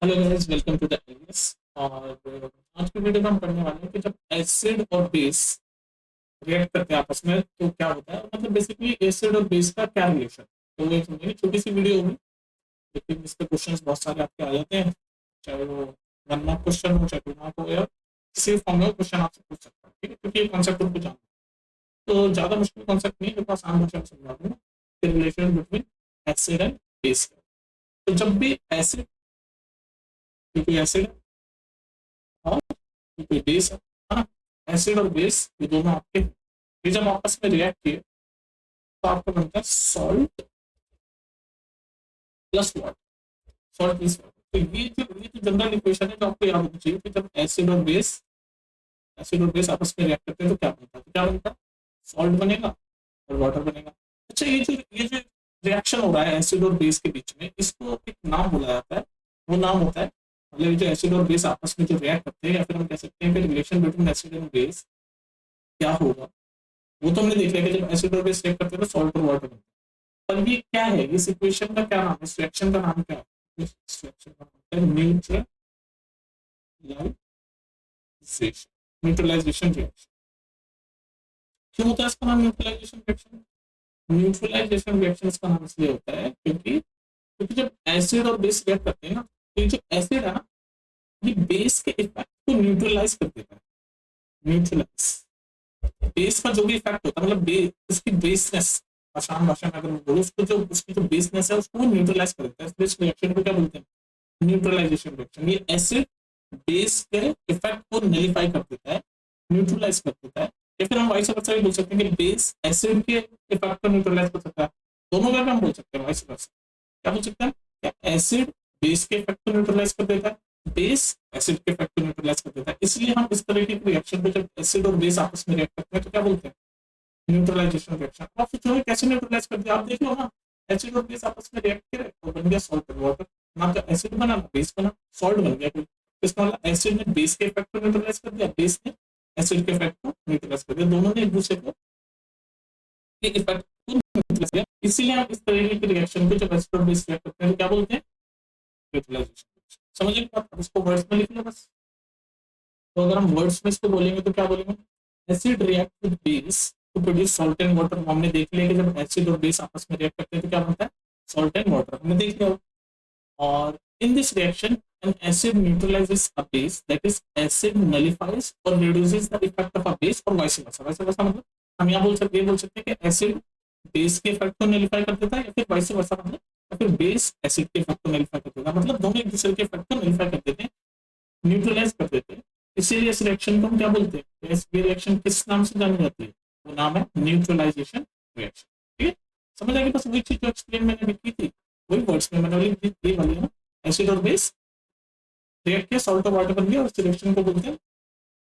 Hello guys, welcome to the alias. और आज की वीडियो में हम पढ़ने वाले हैं कि जब एसिड और बेस रिएक्ट करते हैं आपस में तो क्या होता है। मतलब बेसिकली एसिड और बेस का क्या रिलेशन। तो ये मेरी छोटी सी वीडियो होगी, लेकिन इस पे क्वेश्चंस बहुत सारे आपके आ जाते हैं। चाहे वो 1 मार्क क्वेश्चन हो, चाहे 2 मार्क हो, या किसी फॉर्म में क्वेश्चन आपसे पूछ सकता है। ठीक है, क्योंकि ये कॉन्सेप्ट उनको जानना है। तो ज्यादा मुश्किल कॉन्सेप्ट नहीं है, मेरे पास आसान भाषा में समझा दूंगा relation between acid and base का। तो जब भी एसिड, क्योंकि एसिड और कोई बेस है ना, एसिड और बेस ये दोनों आपके, ये जब आपस में रिएक्ट किए तो आपको बनता है salt plus water. Salt plus water, तो ये जो जनरल इक्वेशन है जो आपको याद होनी चाहिए कि जब एसिड और बेस आपस में रिएक्ट करते हैं तो क्या बनता है। तो क्या बनता है, सॉल्ट बनेगा और वाटर बनेगा। अच्छा, ये जो रिएक्शन हो रहा है एसिड और बेस के बीच में, इसको एक नाम बोला जाता है। वो नाम होता है, मतलब जो एसिड और बेस आपस में जो रिएक्ट करते हैं, या फिर हम कह सकते हैं कि relation between acid and base क्या होगा। वो तो हमने देख लिया कि जब एसिड और बेस रिएक्ट करते हैं तो सॉल्ट और वाटर बनता है। पर ये क्या है, इस इक्वेशन का क्या नाम है, इस रिएक्शन का नाम क्या है। इस रिएक्शन का नाम है न्यूट्रलाइजेशन रिएक्शन। क्यों होता है इसका नाम न्यूट्रलाइजेशन रिएक्शन। न्यूट्रलाइजेशन रिएक्शन इसका नाम इसलिए होता है क्योंकि जब एसिड और बेस रिएक्ट करते हैं ना, तो ये जो एसिड है ना, ये बेस के इफेक्ट को न्यूट्रलाइज कर देता है। न्यूट्रलाइज, बेस का जो भी इफेक्ट होता है, मतलब उसकी बेसनेस, आसान भाषा में अगर मैं बोलूँ, उसको जो उसकी जो बेसनेस है उसको न्यूट्रलाइज कर देता है। इसलिए इस रिएक्शन को क्या बोलते हैं, न्यूट्रलाइजेशन रिएक्शन। ये एसिड बेस के इफेक्ट को नलीफाई कर देता है, न्यूट्रलाइज कर देता है। या फिर हम वाइस वर्सा भी बोल सकते हैं कि बेस एसिड के इफेक्ट को न्यूट्रलाइज कर सकता है। दोनों में हम बोल सकते हैं वाइस वर्सा। क्या बोल सकते हैं, क्या एसिड बेस के इफेक्ट को न्यूट्रलाइज कर देता है, बेस एसिड के इफेक्ट को न्यूट्रलाइज कर देता है। इसलिए हम इस तरह की रिएक्शन को, जब एसिड और बेस आपस में रिएक्ट करते हैं, तो क्या बोलते हैं, न्यूट्रलाइजेशन रिएक्शन। आप सोचोगे कैसे न्यूट्रलाइज कर दिया, आप देख लो ना, एसिड और बेस आपस में रिएक्ट करे तो बन गया सॉल्ट और वाटर। ना तो एसिड बना ना बेस बना, सॉल्ट बन गया। कोई इसका मतलब एसिड ने बेस के इफेक्ट को न्यूट्रलाइज कर दिया, बेस ने एसिड के इफेक्ट को न्यूट्रलाइज कर दिया, दोनों ने एक दूसरे को के इफेक्ट को न्यूट्रलाइज किया। इसीलिए आप इस तरह की रिएक्शन को जब एसिड और बेस रिएक्ट करते हैं तो क्या बोलते हैं, न्यूट्रलाइजेशन। समझिए बात, अब इसको वर्ड्स में लिख लिया बस। तो अगर हम वर्ड्स में इसको बोलेंगे तो क्या बोलेंगे, acid react with base to produce salt and water. हमने देख लिया कि जब एसिड और बेस आपस में रिएक्ट करते हैं तो क्या बनता है, सॉल्ट एंड वाटर, हमने देख लिया। और in this reaction an acid neutralizes a base, that is acid nullifies or reduces the effect of a base और vice versa। vice versa मतलब हम यहाँ बोल सकते हैं कि एसिड बेस के इफेक्ट को नलिफाई कर देता है, या फिर वाइस वर्सा मतलब, या फिर बेस एसिड के इफेक्ट को नलिफाई कर देता है। मतलब दोनों एक दूसरे के इफेक्ट को नलिफाई कर देते हैं, न्यूट्रलाइज कर देते हैं। इसीलिए इस रिएक्शन को हम क्या बोलते हैं, ये रिएक्शन किस नाम से जानी जाती है, वो नाम है न्यूट्रलाइजेशन रिएक्शन। ठीक है, समझ आ गई। बस वही चीज जो एक्सप्लेन मैंने अभी की थी, वही वर्ड्स में मैंने लिख दी वाली है ना। एसिड और बेस रिएक्ट किया, सॉल्ट और वाटर बन गया, और इस रिएक्शन को बोलते हैं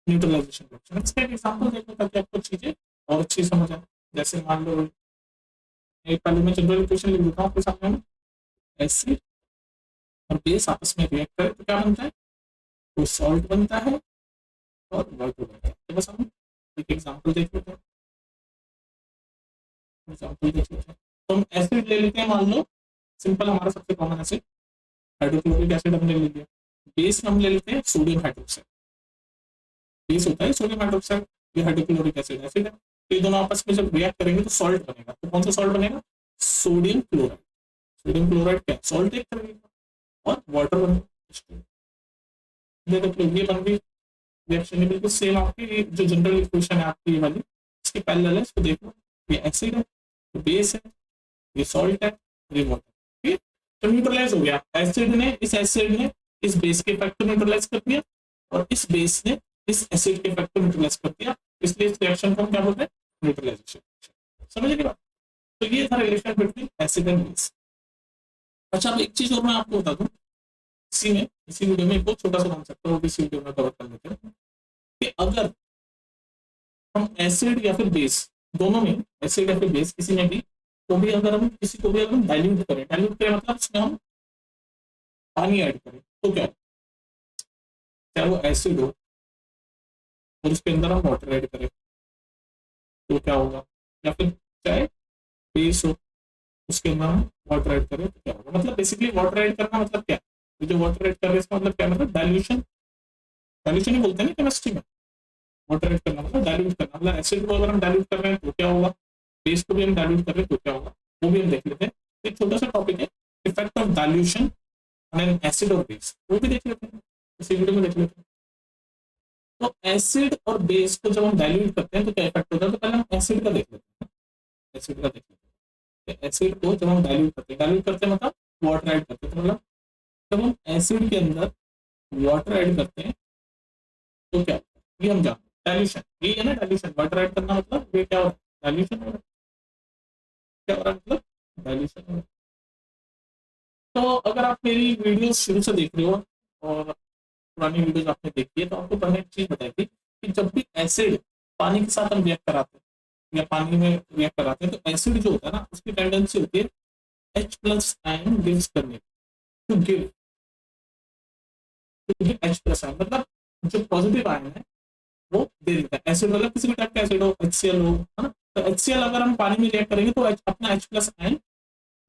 न्यूट्रलाइजेशन रिएक्शन। इसका एक एग्जांपल देखो ताकि आपको चीजें और अच्छी समझ आए। जैसे मान लो, एक पहले मैं जनरल इक्वेशन लिख देता हूँ आपके सामने में। एसिड और बेस आपस में रिएक्ट करे तो क्या बनता है, तो सॉल्ट बनता है और वाटर बनता है। तो बस हम एक एग्जांपल देख लेते हैं। एग्जांपल देख लेते हैं, तो हम एसिड ले लेते हैं, मान लो सिंपल हमारा सबसे कॉमन एसिड हाइड्रोक्लोरिक एसिड हमने ले लिया। बेस हम ले लेते हैं सोडियम हाइड्रोक्साइड। बेस होता है सोडियम हाइड्रोक्साइड, ये हाइड्रोक्लोरिक एसिड एसिड है। तो ये दोनों आपस में जब रिएक्ट करेंगे तो सॉल्ट बनेगा। तो कौन सा सॉल्ट बनेगा, सोडियम क्लोराइड। सोडियम क्लोराइड क्या, सॉल्ट एक तरह का, और वाटर बनेगा। देखो ये बन गई रिएक्शन, ये बिल्कुल सेम आपकी जो जनरल इक्वेशन है आपकी ये वाली, इसके पैरेलल है। इसको देख लो, ये एसिड है, ये बेस है, ये सॉल्ट है, ये वाटर। ठीक है, तो न्यूट्रलाइज हो गया। एसिड ने इस बेस के इफेक्ट को न्यूट्रलाइज कर दिया, और इस बेस ने इस एसिड के इफेक्ट को न्यूट्रलाइज कर दिया। इसलिए इस रिएक्शन को हम क्या बोलते हैं, न्यूट्रलाइजेशन। समझ गए बात। तो ये था relation between acid and base. अच्छा, अब एक चीज और मैं आपको बता दूं, इसी वीडियो में एक बहुत छोटा सा कॉन्सेप्ट है, वो भी इसी वीडियो में कवर कर लेते हैं कि अगर हम एसिड या फिर बेस, दोनों में एसिड या फिर बेस किसी में भी, तो भी अगर हम किसी को भी अगर हम डाइल्यूट करें मतलब इसमें हम पानी ऐड करें तो क्या, चाहे वो एसिड हो और उसके अंदर हम वाटर ऐड करें तो क्या होगा, या फिर चाहे बेस हो उसके अंदर हम वाटर ऐड करें तो क्या होगा। मतलब बेसिकली वाटर ऐड करना मतलब क्या, ये जो वाटर ऐड कर रहे हैं इसका मतलब क्या, मतलब डाइल्यूशन, डाइल्यूशन ही बोलते हैं ना केमिस्ट्री में। वाटर ऐड करना मतलब डाइल्यूट करना, मतलब एसिड को अगर हम डाइल्यूट कर रहे हैं तो क्या होगा, बेस को भी हम डाइल्यूट कर रहे हैं तो क्या होगा, वो भी हम देख लेते हैं। एक छोटा सा टॉपिक है, effect of dilution on an acid और बेस, वो भी देख लेते हैं, इसी वीडियो में देख लेते हैं। तो एसिड और बेस को जब हम डाइल्यूट करते हैं तो क्या इफेक्ट होता है, तो पहले हम एसिड का देख लेते हैं, एसिड का देख लेते हैं। एसिड को जब हम डाइल्यूट करते हैं मतलब वाटर ऐड करते हैं, तो मतलब जब हम एसिड के अंदर वाटर ऐड करते हैं तो क्या होता है, ये हम जानते हैं। डाइल्यूशन, ये है ना डाइल्यूशन, वाटर ऐड करना मतलब ये क्या हो रहा है, डाइल्यूशन हो रहा है। क्या हो रहा है मतलब डाइल्यूशन हो रहा है। तो अगर आप मेरी वीडियो शुरू से देख रहे हो और पुरानी वीडियोज आपने देखी है तो आपको पहले एक चीज बताई थी कि जब भी एसिड पानी के साथ हम रिएक्ट कराते हैं या पानी में रिएक्ट कराते हैं तो एसिड जो होता है ना उसकी टेंडेंसी होती है H प्लस आयन गिव्स करने to give H plus ion, मतलब जो पॉजिटिव आयन है वो दे देता है। एसिड मतलब किसी भी टाइप का एसिड हो, HCl हो, है ना, तो HCl अगर हम पानी में रिएक्ट करेंगे तो अपना H plus ion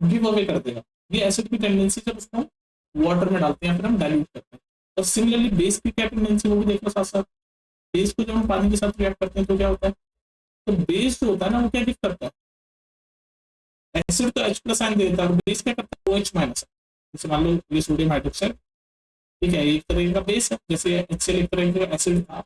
give away कर देगा। ये एसिड की टेंडेंसी जब उसको हम वाटर में डालते हैं फिर हम डाइल्यूट करते हैं। और सिमिलरली बेस की क्या टेंडेंसी वो भी देखो साथ साथ। बेस को जब हम पानी के साथ रिएक्ट करते हैं तो क्या होता है, तो बेस जो होता है ना वो क्या गिव करता है, एसिड तो H प्लस आयन दे देता है और बेस क्या करता है, OH माइनस। जैसे मान लो ये सोडियम हाइड्रोक्साइड, ठीक है, एक तरह का बेस है, जैसे HCl एक तरह का एसिड था,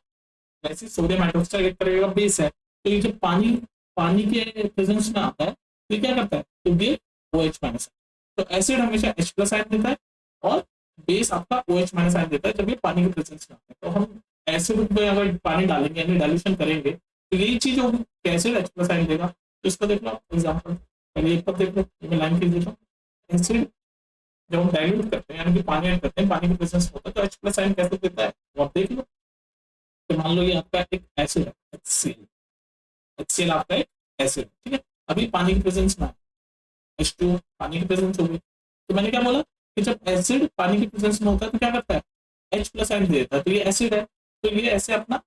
वैसे सोडियम हाइड्रोक्साइड एक तरह का बेस है। तो ये जब पानी पानी के प्रेजेंस में आता है तो क्या करता है, तो ये OH माइनस है। तो एसिड हमेशा H प्लस आयन देता है और बेस आपका OH माइनस आयन देता है जब ये पानी के प्रेजेंस में आता है। तो हम एसिड में अगर पानी डालेंगे यानी डाइल्यूशन करेंगे तो यही चीज होगी, कैसे H प्लस आयन देगा। तो इसका देख लो एग्जाम्पल, पहले एक बार देख लो, मैं लाइन खींच देता हूँ। एसिड जब हम डाइल्यूट करते हैं यानी कि पानी ऐड करते हैं, पानी के प्रेजेंस में होता है तो H प्लस आयन कैसे देता है वो आप देख लो। तो मान लो ये आपका एक एसिड है HCl, HCl आपका एक एसिड, ठीक है, अभी पानी की प्रेजेंस में H2 पानी की प्रेजेंस होगी। तो मैंने क्या बोला कि जब एसिड पानी की प्रेजेंस में होता है तो क्या करता है, H प्लस आयन दे देता है। तो ये एसिड है तो ये ऐसे अपना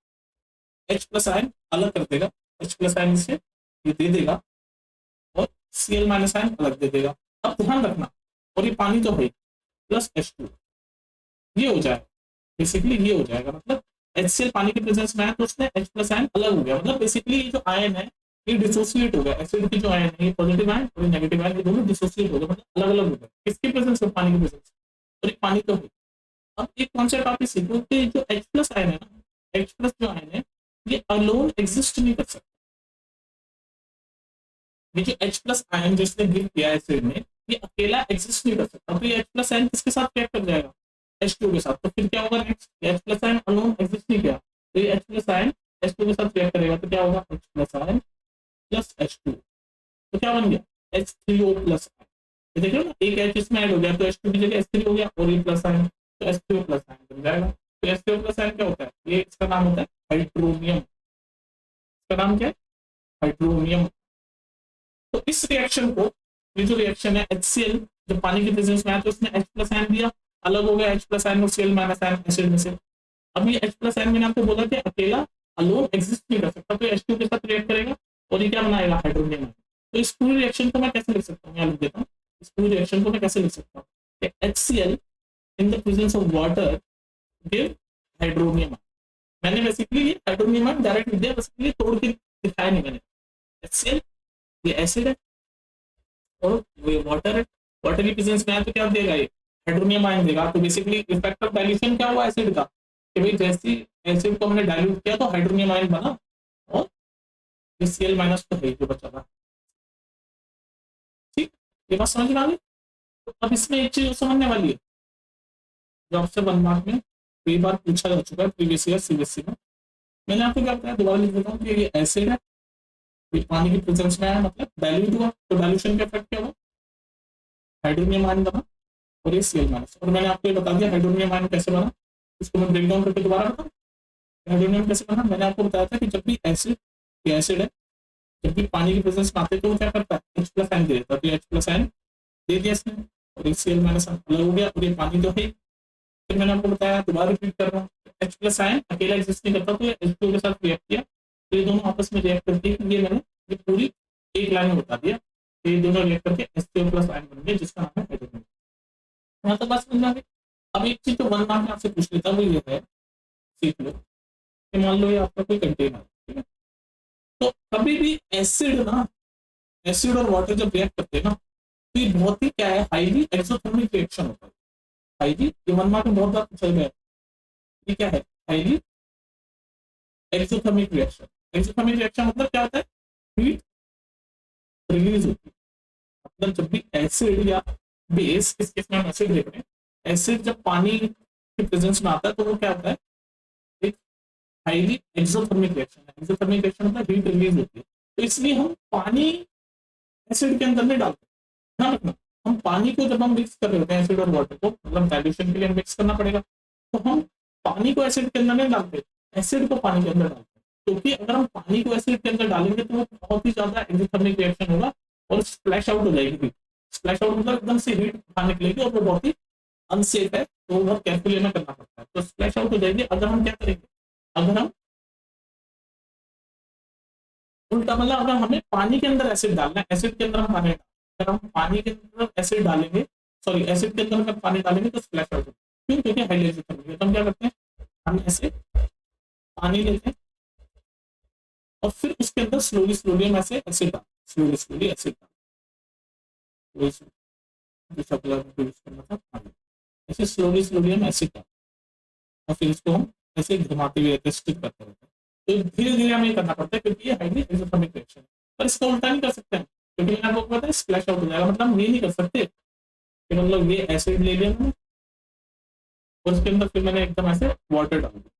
H प्लस आयन अलग कर देगा, H प्लस आयन से ये दे देगा और Cl माइनस आयन अलग दे देगा। अब ध्यान रखना, और ये पानी तो है प्लस H2, ये हो जाएगा बेसिकली, ये हो जाएगा मतलब HCl पानी के प्रेजेंस में है तो उसने H प्लस आयन अलग हो गया, मतलब बेसिकली ये जो आयन है ये डिसोसिएट हो गया। एसिड की जो आयन है ये पॉजिटिव आयन और नेगेटिव आयन, ये दोनों डिसोसिएट हो गए, मतलब अलग अलग हो गए। किसके प्रेजेंस में, पानी के प्रेजेंस, और एक पानी तो है। अब एक कॉन्सेप्ट आप सीखो कि जो H प्लस आयन है ना, H प्लस जो आयन है ये अलोन एग्जिस्ट नहीं कर सकता। ये जो H प्लस आयन जिसने गिव किया एसिड में ये अकेला एग्जिस्ट नहीं कर सकता। तो ये H प्लस आयन किसके साथ रिएक्ट कर जाएगा, H2 के साथ। तो फिर क्या होगा next, H plus ion alone exist नहीं किया तो ये H प्लस आयन H2 के साथ रिएक्ट करेगा तो क्या होगा, H plus ion plus H2, तो क्या बन गया H3O प्लस आयन। ये देख रहे हो ना, एक H इसमें ऐड हो गया तो H2 की जगह H3 हो गया और ये प्लस आयन तो H3O प्लस आयन बन जाएगा। तो H3O प्लस आयन क्या होता है, ये इसका नाम होता है हाइड्रोनियम। इसका नाम क्या है, हाइड्रोनियम। तो इस रिएक्शन को, ये जो रिएक्शन है HCl जब पानी के प्रेजेंस में आया तो उसने H प्लस आयन दिया, अलग हो गया H प्लस आयन और Cl माइनस आयन एसिड में से। अब ये H प्लस आयन मैंने आपको बोला कि अकेला अलोन एग्जिस्ट नहीं कर सकता, तो H2 के साथ रिएक्ट करेगा और ये क्या बनाएगा, हाइड्रोजन। तो इस पूरी रिएक्शन को मैं कैसे लिख सकता हूँ, यहाँ लिख देता हूँ। इस पूरी रिएक्शन को मैं कैसे लिख सकता हूँ, HCl in the presence of water give hydronium. मैंने बेसिकली ये हाइड्रोनियम डायरेक्ट लिख दिया, बेसिकली तोड़ के दिखाया नहीं मैंने। HCl ये एसिड है और वो वाटर है, वाटर की प्रेजेंस में आया तो क्या देगा, ये हाइड्रोनियम आयन देगा। तो बेसिकली इफेक्ट ऑफ डाइल्यूशन क्या हुआ एसिड का, कि भाई जैसे एसिड को हमने डाइल्यूट किया तो हाइड्रोनियम आयन बना और Cl माइनस तो है जो बचा था। ठीक, ये बात समझ में आ गई। तो अब इसमें एक चीज समझने वाली है जो आपसे 1 मार्क में कई बार पूछा जा चुका है प्रीवियस ईयर CBSE में। मैंने आपको क्या बताया, दोबारा लिख देता हूँ कि ये एसिड है, ये पानी की प्रेजेंस में आया मतलब डाइल्यूट हुआ, तो डाइल्यूशन का इफेक्ट क्या हुआ, हाइड्रोनियम आयन बना और ये Cl माइनस। और मैंने आपको ये बता दिया हाइड्रोनियम आयन कैसे बना, इसको मैं ब्रेक डाउन करके दोबारा बताऊँ। हाइड्रोनियम कैसे बना, मैंने आपको बताया था कि जब भी एसिड, ये एसिड है, जब भी पानी की प्रेजेंस में आते तो वो क्या करता है, H प्लस आयन दे देता है। तो H प्लस आयन दे दिया इसने और Cl माइनस अलग हो गया और ये पानी तो है। फिर मैंने आपको बताया, दोबारा रिपीट कर रहा हूँ, H प्लस आयन अकेला एग्जिस्ट नहीं करता तो H2 के साथ रिएक्ट किया तो ये दोनों आपस में रिएक्ट करती है। ये मैंने ये पूरी एक लाइन में बता दिया, तो ये दोनों रिएक्ट करके HCl प्लस आयन बन गए जिसका नाम है हाइड्रोजन। यहाँ तक बात समझ में आ गई। अब एक चीज तो 1 मार्क में आपसे पूछ लेता वो ये है, सीख लो कि मान लो ये आपका कोई कंटेनर, ठीक है, तो कभी भी एसिड ना, एसिड और वाटर जब रिएक्ट करते हैं ना, तो ये बहुत ही क्या है, हाईली एक्सोथर्मिक रिएक्शन होता है। हाईली, ये 1 मार्क में बहुत बार पूछा गया है, ये क्या है, highly exothermic reaction. Exothermic reaction मतलब क्या होता है, हीट रिलीज होती है। मतलब जब भी एसिड या बेस, इस केस में हम एसिड देख रहे हैं, एसिड जब पानी के प्रेजेंस में आता है तो वो क्या होता है, एक हाईली एक्सोथर्मिक रिएक्शन है। एक्सोथर्मिक रिएक्शन मतलब हीट रिलीज होती है। तो इसलिए हम पानी एसिड के अंदर नहीं डालते, ध्यान रखना। हम पानी को जब हम मिक्स कर रहे होते हैं एसिड और वाटर को, मतलब डाइल्यूशन के लिए मिक्स करना पड़ेगा, तो हम पानी को एसिड के अंदर नहीं डालते, एसिड को पानी के अंदर डालते हैं। क्योंकि अगर हम पानी को एसिड के अंदर डालेंगे तो वो बहुत ही ज्यादा एक्सोथर्मिक रिएक्शन होगा और स्प्लैश आउट हो जाएगी। स्प्लैश आउट मतलब एकदम से हीट बाहर निकलेगी और वो बहुत ही अनसेफ है, तो बहुत केयरफुली हमें करना पड़ता है। तो स्प्लैश आउट हो जाएगी। अगर हम क्या करेंगे, अगर हम उल्टा, मतलब अगर हमें पानी के अंदर एसिड डालना है, एसिड के अंदर हम पानी, अगर हम पानी के अंदर एसिड डालेंगे, सॉरी एसिड के अंदर अगर पानी डालेंगे तो स्प्लैश आउट होगा। क्यों? क्योंकि हाईली एक्सोथर्मिक है। तो हम क्या करते हैं, हम ऐसे पानी लेते हैं और फिर उसके अंदर स्लोली स्लोली हम ऐसे एसिड डाल, स्लोली स्लोली एसिड डाल, दूसरा कलर यूज करना था पानी, ऐसे स्लोली स्लोली हम एसिड डाल और फिर इसको हम ऐसे घुमाते हुए स्टिक करते रहते हैं। तो धीरे धीरे हमें करना पड़ता है क्योंकि ये हाईली एक्सोथर्मिक रिएक्शन है। पर इसका उल्टा नहीं कर सकते हैं, क्योंकि मैंने आपको पता है स्प्लैश आउट हो जाएगा। मतलब हम ये नहीं कर सकते कि मतलब ये एसिड ले लिया मैंने और उसके अंदर फिर मैंने एकदम ऐसे वाटर डाल दिया,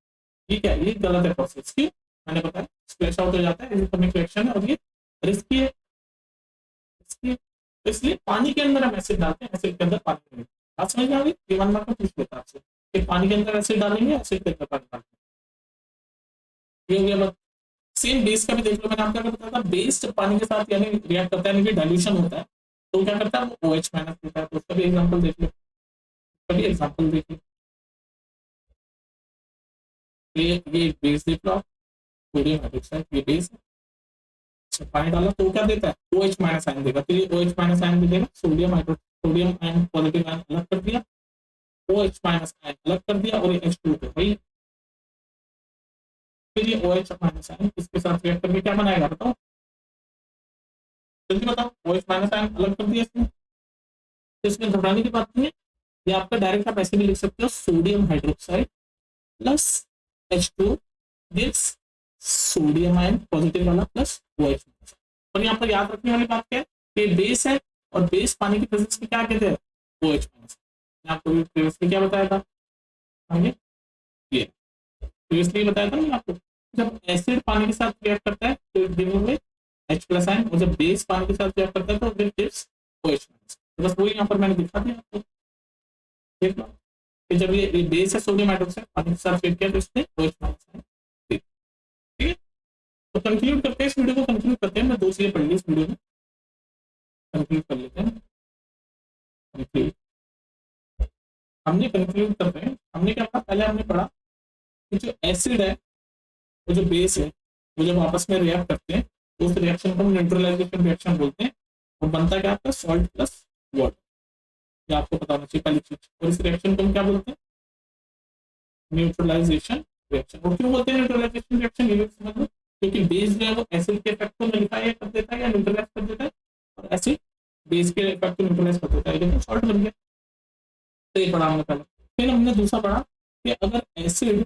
ये क्या है, ये गलत है प्रोसेस की। मैंने बताया स्प्लैश आउट हो जाता है, एक्सोथर्मिक रिएक्शन है और ये रिस्की है, रिस्की है। तो इसलिए पानी के अंदर हम एसिड डालते हैं, एसिड के अंदर पानी नहीं। बात समझ में आ गई? ये 1 मार्क में पूछ लेता आपसे कि पानी के अंदर एसिड डालेंगे, एसिड के अंदर पानी डालेंगे, ये हो गया। सेम बेस का भी देख लो, मैंने आपको क्या बताया था, बेस जब पानी के साथ यानी रिएक्ट करता है, यानी डाइल्यूशन होता है, तो क्या करता है, वो OH माइनस देता है। तो उसका भी एग्जांपल देख लो, उसका भी एग्जांपल देख लो। ये बेस देख लो आप, सोडियम हाइड्रोक्साइड, ये बेस है। अच्छा, पानी डाला तो क्या देता है, OH माइनस आयन देगा। तो ये OH माइनस आयन भी देगा, sodium hydro, sodium ion positive ion अलग कर दिया, OH माइनस आयन अलग कर दिया और ये H2 है भाई। फिर ये OH माइनस आयन इसके साथ रिएक्ट करके क्या बनाएगा बताओ, जल्दी बताओ। OH माइनस आयन अलग कर दिया इसने, तो इसमें घबराने की बात नहीं है। ये आपका डायरेक्ट आप ऐसे भी लिख सकते हो, sodium hydroxide plus H2 gives sodium ion positive वाला प्लस OH। और यहाँ पर याद रखने वाली बात क्या है, कि बेस है और बेस पानी की प्रेजेंस में क्या कहते हैं, OH माइनस। मैं आपको प्रीवियसली क्या बताया था, आगे ये प्रीवियसली बताया था ना आपको, जब एसिड पानी के साथ रिएक्ट करता है तो it give away H plus ion, और जब बेस पानी के साथ रिएक्ट करता है तो इट गिव्स OH माइनस। तो बस वही यहाँ पर मैंने दिखा दिया आपको, देख लो कि जब ये बेस है सोडियम हाइड्रोक्साइड, पानी के साथ रिएक्ट किया तो इसने OH माइनस आयन। ठीक है, तो कंक्लूड करते हैं, इस वीडियो को कंक्लूड करते हैं। मैं 2 चीजें पढ़ ली इस वीडियो में, कंक्लूड कर लेते हैं। कंक्लूड, हमने कंक्लूड कर रहे हैं, हमने क्या पढ़ा, पहले हमने पढ़ा कि जो एसिड है, वो जो बेस है, वो जब आपस में रिएक्ट करते हैं तो उस रिएक्शन को हम न्यूट्रलाइजेशन रिएक्शन बोलते हैं। और बनता क्या आपका, सॉल्ट प्लस वाटर, ये आपको पता होना चाहिए पहली चीज। और इस रिएक्शन को हम क्या बोलते हैं, न्यूट्रलाइजेशन रिएक्शन। और क्यों बोलते हैं न्यूट्रलाइजेशन रिएक्शन, ये भी समझ लो, क्योंकि बेस जो है वो एसिड के इफेक्ट को नलिफाई कर देता है या न्यूट्रलाइज कर देता है, और एसिड बेस के इफेक्ट को न्यूट्रलाइज कर देता है, लेकिन सॉल्ट बन गया। तो ये पढ़ा हमने पहले। फिर हमने दूसरा पढ़ा कि अगर एसिड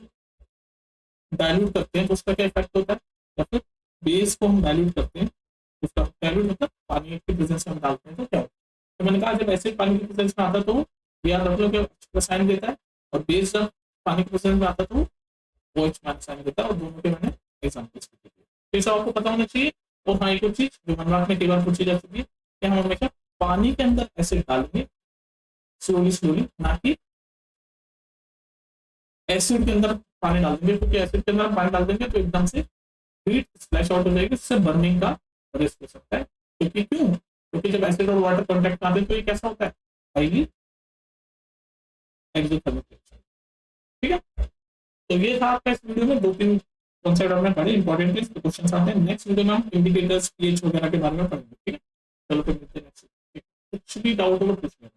डाइल्यूट करते हैं तो उसका क्या इफेक्ट होता है, या फिर बेस को हम डाइल्यूट करते हैं, उसका डाइल्यूट मतलब पानी के प्रेजेंस में हम डालते हैं तो क्या होता है। तो मैंने कहा जब एसिड पानी के प्रेजेंस में आता है तो याद रख लो कि रसायन देता है, और बेस जब पानी के प्रेजेंस में आता है तो OH माइनस आयन देता है। और दोनों के मैंने एग्जांपल्स दिए। तो ये सब आपको पता होना चाहिए। और हाँ, एक और चीज जो मनवाक में कई बार पूछी जा चुकी है कि हम हमेशा पानी के अंदर एसिड डालेंगे स्लोली स्लोली, ना कि एसिड के अंदर पानी डाल देंगे, क्योंकि एसिड के अंदर पानी डाल देंगे तो एकदम से हीट स्प्लैश आउट हो जाएगी, उससे बर्निंग का रिस्क हो सकता है। क्योंकि क्यों, क्योंकि जब एसिड और वाटर कॉन्टेक्ट में आते हैं तो ये कैसा होता है, हाईली एक्सोथर्मिक रिएक्शन। ठीक है, तो ये था आपका इस वीडियो में 2-3 कॉन्सेप्ट हमने पढ़े इंपॉर्टेंट क्वेश्चन आते हैं। नेक्स्ट वीडियो में हम इंडिकेटर्स, पीएच वगैरह के बारे में पढ़ेंगे। ठीक है, चलो फिर मिलते हैं नेक्स्ट। कुछ भी डाउट हो तो पूछ लेना।